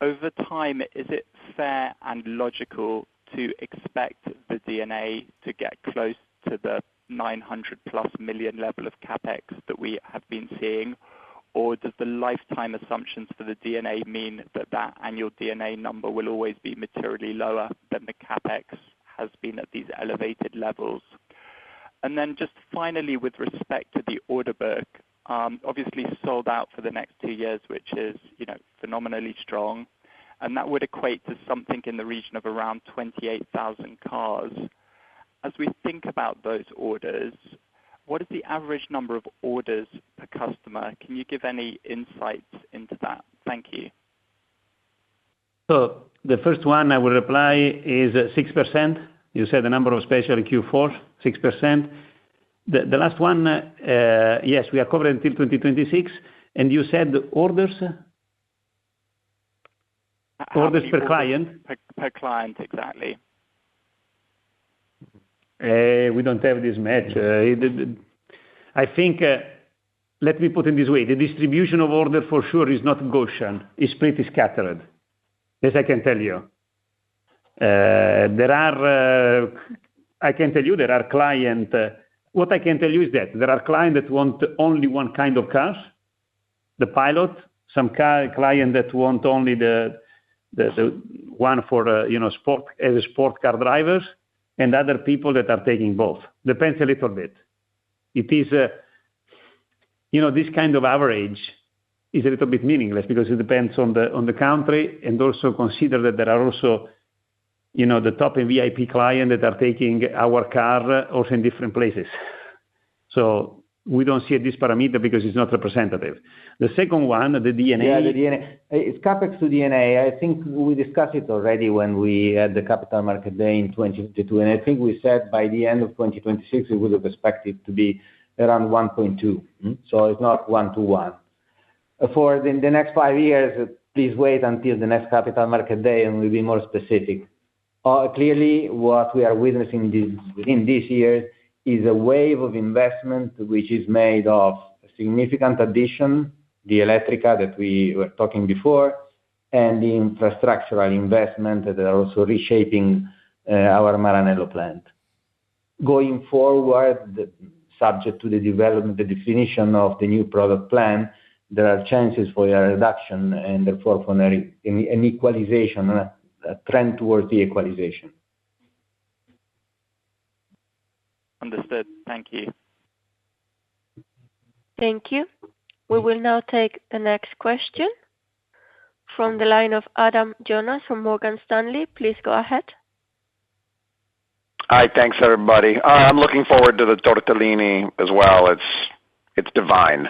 M: Over time, is it fair and logical to expect the D&A to get close to the 900+ million level of CapEx that we have been seeing? Or does the lifetime assumptions for the D&A mean that that annual D&A number will always be materially lower than the CapEx has been at these elevated levels? And then just finally, with respect to the order book, obviously sold out for the next 2 years, which is, phenomenally strong. And that would equate to something in the region of around 28,000 cars. As we think about those orders, what is the average number of orders per customer? Can you give any insights into that? Thank you.
A: So the first one I will reply is 6%. You said the number of special in Q4, 6%. The last one, yes, we are covered until 2026. And you said orders? Orders per client?
M: Per client, exactly.
A: We don't have this match. I think, let me put it this way. The distribution of order for sure is not Gaussian. It's pretty scattered, as I can tell you. I can tell you there are clients. What I can tell you is that there are clients that want only one kind of cars, the Pilot. Some clients that want only the one for sport as a sport car drivers, and other people that are taking both. Depends a little bit. It is, this kind of average is a little bit meaningless because it depends on the country, and also consider that there are also, the top and VIP clients that are taking our car also in different places. So we don't see this parameter because it's not representative. The second one, the D&A.
B: Yeah, the D&A. It's CapEx to D&A. I think we discussed it already when we had the Capital Market Day in 2022. And I think we said by the end of 2026, we would have expected to be around 1.2. So it's not 1-to-1. For the next 5 years, please wait until the next Capital Market Day and we'll be more specific. Clearly, what we are witnessing within this year is a wave of investment which is made of a significant addition, the Elettrica that we were talking before, and the infrastructural investment that are also reshaping our Maranello plant. Going forward, subject to the development, the definition of the new product plan, there are chances for a reduction and therefore for an equalization, a trend towards the equalization.
M: Understood. Thank you.
E: Thank you. We will now take the next question from the line of Adam Jonas from Morgan Stanley. Please go ahead.
N: Hi, thanks everybody. I'm looking forward to the tortellini as well. It's divine.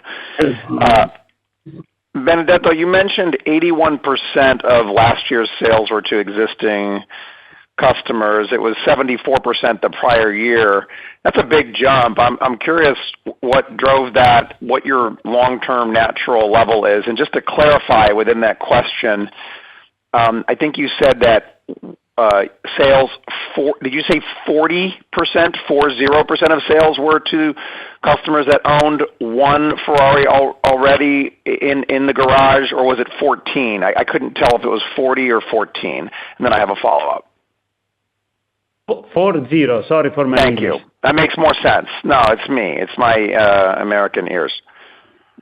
N: Benedetto, you mentioned 81% of last year's sales were to existing customers. It was 74% the prior year. That's a big jump. I'm curious what drove that, what your long-term natural level is. And just to clarify within that question, I think you said that sales, did you say 40%, 40% of sales were to customers that owned one Ferrari already in the garage, or was it 14? I couldn't tell if it was 40 or 14. And then I have a follow-up.
A: 40. Sorry for my
N: Thank
A: English.
N: you. That makes more sense. No, it's me. It's my American ears.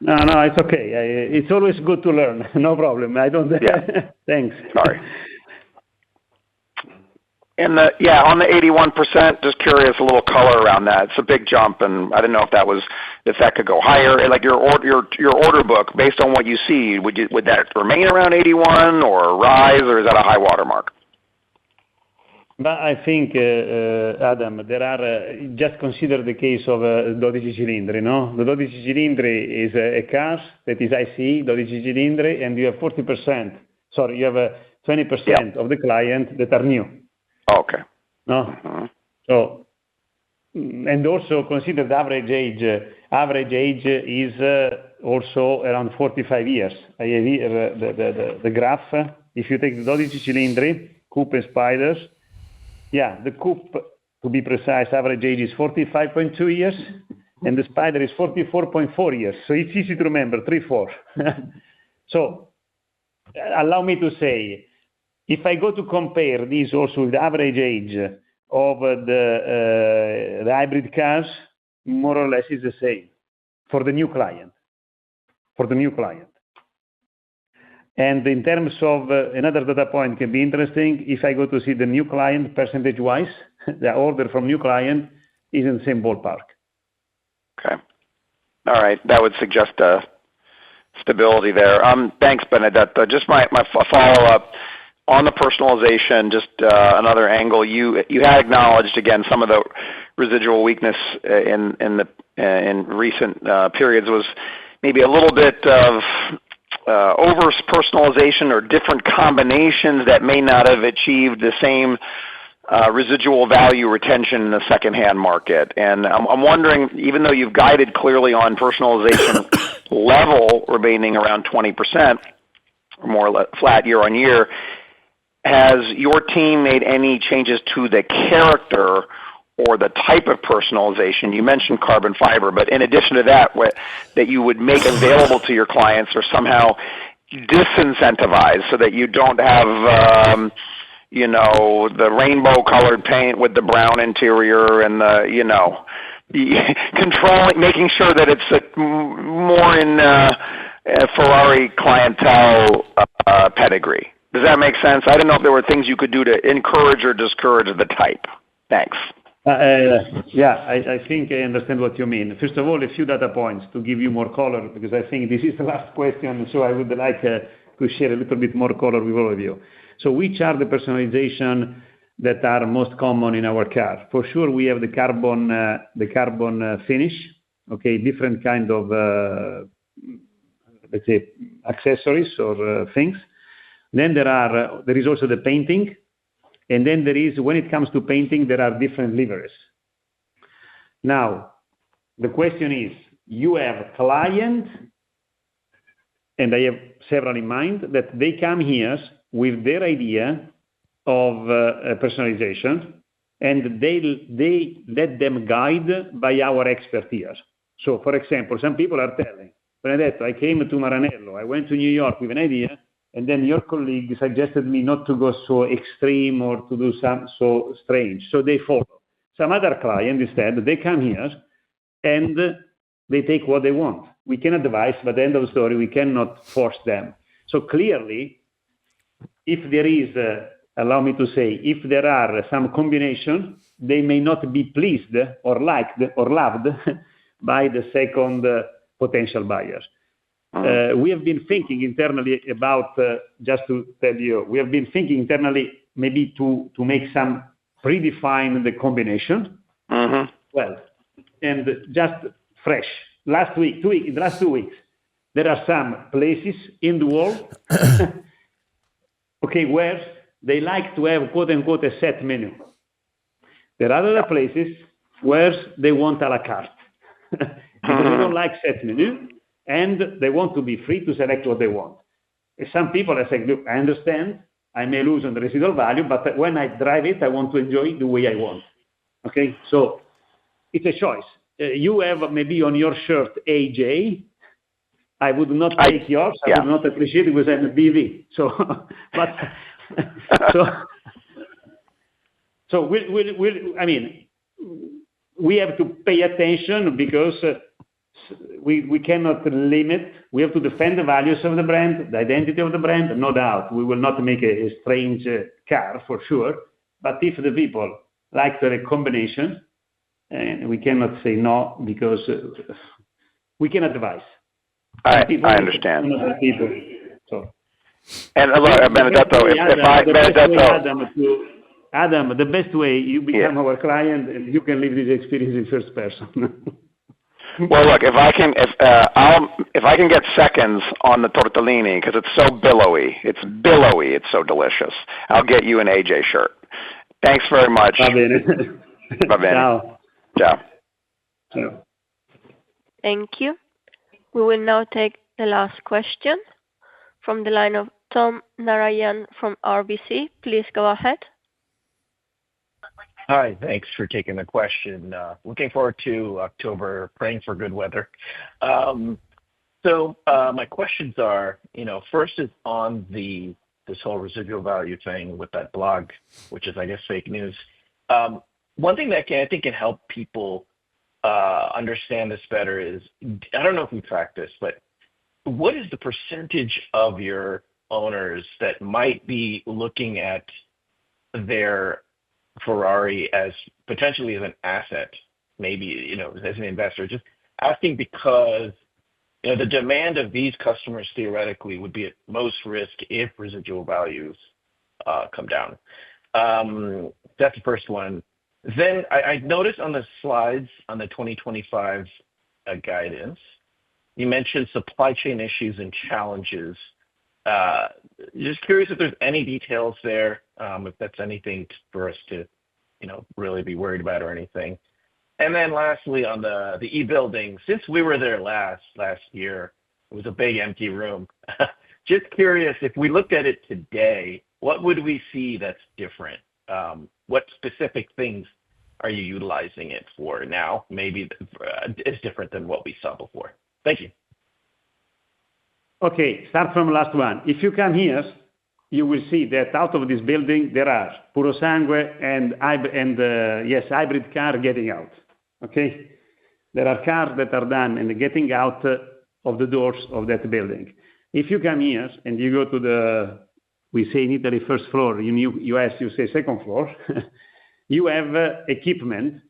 A: No, it's okay. It's always good to learn. No problem. I don't.
N: Yeah.
A: Thanks.
N: Sorry. And on the 81%, just curious, a little color around that. It's a big jump, and I didn't know if that could go higher. And like your order book, based on what you see, would that remain around 81 or rise, or is that a high water mark?
A: But I think, Adam, there are, just consider the case of 12 cilindri, no? The 12 cilindri is a car that is ICE, 12 cilindri, and you have 40%, sorry, you have 20% of the client that are new.
N: Okay.
A: No?
N: Mm-hmm.
A: So, and also consider the average age. Average age is also around 45 years. I have here the graph. If you take the 12 cilindri, coupe and spiders, the coupe, to be precise, average age is 45.2 years, and the spider is 44.4 years. So it's easy to remember, 3-4. So allow me to say, if I go to compare this also with the average age of the hybrid cars, more or less is the same for the new client. And in terms of another data point can be interesting, if I go to see the new client percentage-wise, the order from new client is in the same ballpark.
N: Okay. All right. That would suggest stability there. Thanks, Benedetto. Just my follow-up on the personalization, just another angle. You had acknowledged, again, some of the residual weakness in recent periods was maybe a little bit of over personalization or different combinations that may not have achieved the same residual value retention in the secondhand market. And I'm wondering, even though you've guided clearly on personalization level remaining around 20% or more flat year on year, has your team made any changes to the character or the type of personalization? You mentioned carbon fiber, but in addition to that, that you would make available to your clients or somehow disincentivize so that you don't have, the rainbow colored paint with the brown interior and controlling, making sure that it's more in Ferrari clientele pedigree. Does that make sense? I don't know if there were things you could do to encourage or discourage the type. Thanks.
A: I think I understand what you mean. First of all, a few data points to give you more color, because I think this is the last question, so I would like to share a little bit more color with all of you. So which are the personalization that are most common in our car? For sure, we have the carbon finish, okay, different kind of, let's say, accessories or things. Then there is also the painting. And then there is, when it comes to painting, there are different liveries. Now, the question is, you have clients, and I have several in mind, that they come here with their idea of personalization, and they let them guide by our expertise. So, for example, some people are telling, Benedetto, I came to Maranello, I went to New York with an idea, and then your colleague suggested me not to go so extreme or to do some so strange. So they follow. Some other client, instead, they come here and they take what they want. We can advise, but at the end of the story, we cannot force them. So clearly, if there is, allow me to say, if there are some combination, they may not be pleased or liked or loved by the second potential buyers. We have been thinking internally about, just to tell you, we have been thinking internally maybe to make some predefine the combination.
N: Mm-hmm.
A: Well, and just fresh. Last 2 weeks, there are some places in the world, okay, where they like to have quote unquote a set menu. There are other places where they want a la carte. Because they don't like set menu. And they want to be free to select what they want. Some people are saying, look, I understand, I may lose on the residual value, but when I drive it, I want to enjoy the way I want. Okay, so it's a choice. You have maybe on your shirt AJ. I would not take yours. I would not appreciate it because I'm a BV. So, but so I mean, we have to pay attention because we cannot limit. We have to defend the values of the brand, the identity of the brand. No doubt, we will not make a strange car for sure. But if the people like the combination, and we cannot say no because we can advise.
N: I understand.
A: People, so.
N: And Benedetto,
A: Adam, the best way you become our client and you can live this experience in first person.
N: Well, look, if I can get seconds on the tortellini because it's so billowy, it's so delicious. I'll get you an AJ shirt. Thanks very much.
A: Va bene.
N: Va bene.
A: Ciao.
N: Ciao.
A: Ciao.
E: Thank you. We will now take the last question from the line of Tom Narayan from RBC. Please go ahead.
O: Hi, thanks for taking the question. Looking forward to October, praying for good weather. So my questions are, first is on this whole residual value thing with that blog, which is, I guess, fake news. One thing that I think can help people understand this better is, I don't know if we track this, but what is the percentage of your owners that might be looking at their Ferrari as potentially as an asset, maybe, as an investor, just asking because, the demand of these customers theoretically would be at most risk if residual values come down. That's the first one. Then I noticed on the slides on the 2025 guidance, you mentioned supply chain issues and challenges. Just curious if there's any details there, if that's anything for us to, really be worried about or anything. And then lastly, on the e-building, since we were there last year, it was a big empty room. Just curious, if we looked at it today, what would we see that's different? What specific things are you utilizing it for now? Maybe it's different than what we saw before. Thank you.
A: Okay, start from last one. If you come here, you will see that out of this building there are puro sangue and hybrid car getting out. Okay, there are cars that are done and getting out of the doors of that building. If you come here and you go to we say in Italy first floor, in US you say second floor, you have equipment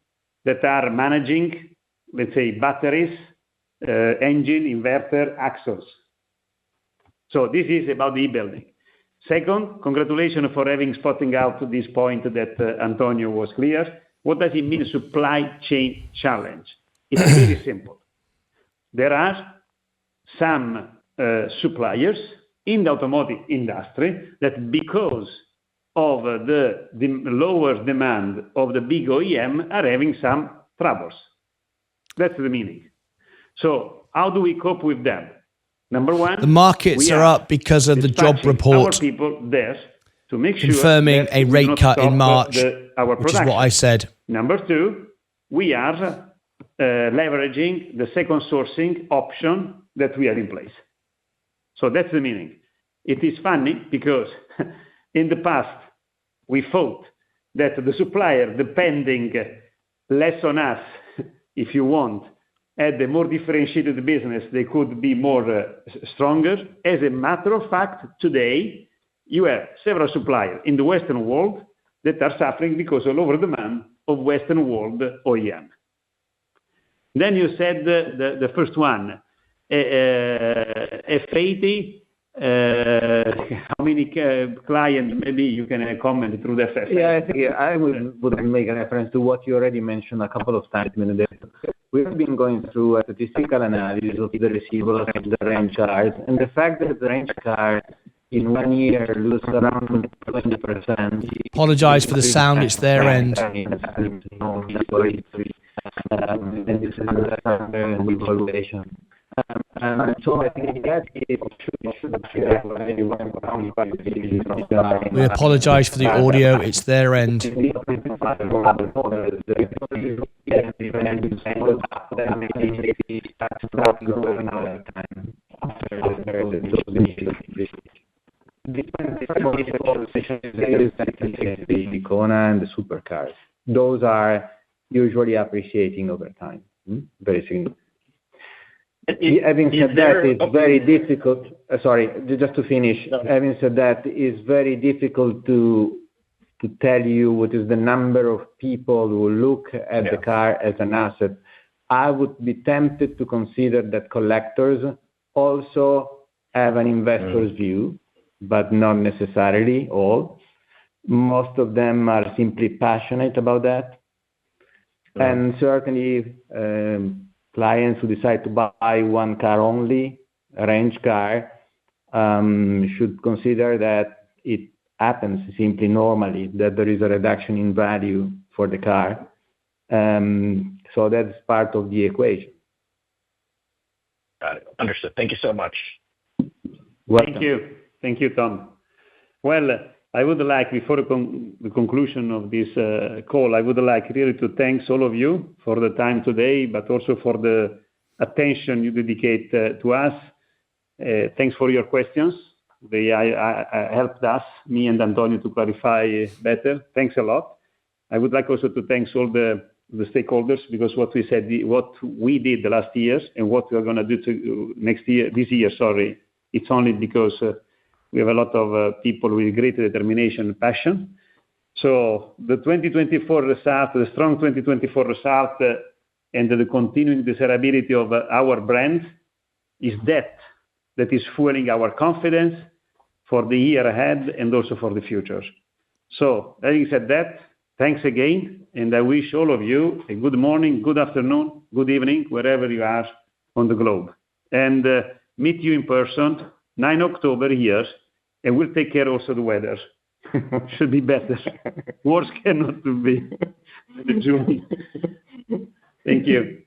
A: that are managing, let's say, batteries, engine, inverter, axles. So this is about the e-building. Second, congratulations for spotting out this point that Antonio was clear. What does it mean, supply chain challenge? It's very simple. There are some suppliers in the automotive industry that because of the lower demand of the big OEM are having some troubles. That's the meaning. So how do we cope with them? Number one,
C: the markets are up because of the job report
A: people there to make
C: confirming a rate cut in March, which is what I said.
A: Number two, we are leveraging the second sourcing option that we have in place. So that's the meaning. It is funny because in the past we thought that the supplier depending less on us, if you want, had a more differentiated business, they could be more stronger. As a matter of fact, today, you have several suppliers in the Western world that are suffering because of lower demand of Western world OEM. Then you said the first one, F80, how many clients, maybe you can comment through the FF.
B: Yeah, I think I would make a reference to what you already mentioned a couple of times. We've been going through a statistical analysis of the receivables and the range cars, and the fact that the range cars in 1 year lose around 20%.
C: Apologise for the sound, it's their end.
B: And this is an evaluation. So I think that it should
C: We apologise for the audio. It's their end.
B: The Kona and the supercars. Those are usually appreciating over time. Very significant. Having said that, it's very difficult. Sorry, just to finish. Having said that, it's very difficult to tell you what is the number of people who look at the car as an asset. I would be tempted to consider that collectors also have an investor's view, but not necessarily all. Most of them are simply passionate about that. And certainly, clients who decide to buy one car only, a range car, should consider that it happens simply normally, that there is a reduction in value for the car. So that's part of the equation.
O: Got it. Understood. Thank you so much.
A: Thank you. Thank you, Tom. Well, I would like, before the conclusion of this call, I would like really to thank all of you for the time today, but also for the attention you dedicate to us. Thanks for your questions. They helped us, me and Antonio, to clarify better. Thanks a lot. I would like also to thank all the stakeholders, because what we said, what we did the last years and what we are going to do this year, it's only because we have a lot of people with great determination and passion. So the 2024 result, the strong 2024 result, and the continuing desirability of our brand is that is fueling our confidence for the year ahead and also for the future. So having said that, thanks again, and I wish all of you a good morning, good afternoon, good evening, wherever you are on the globe. And meet you in person, 9 October here, and we'll take care also of the weather. Should be better. Worse cannot be. Thank you.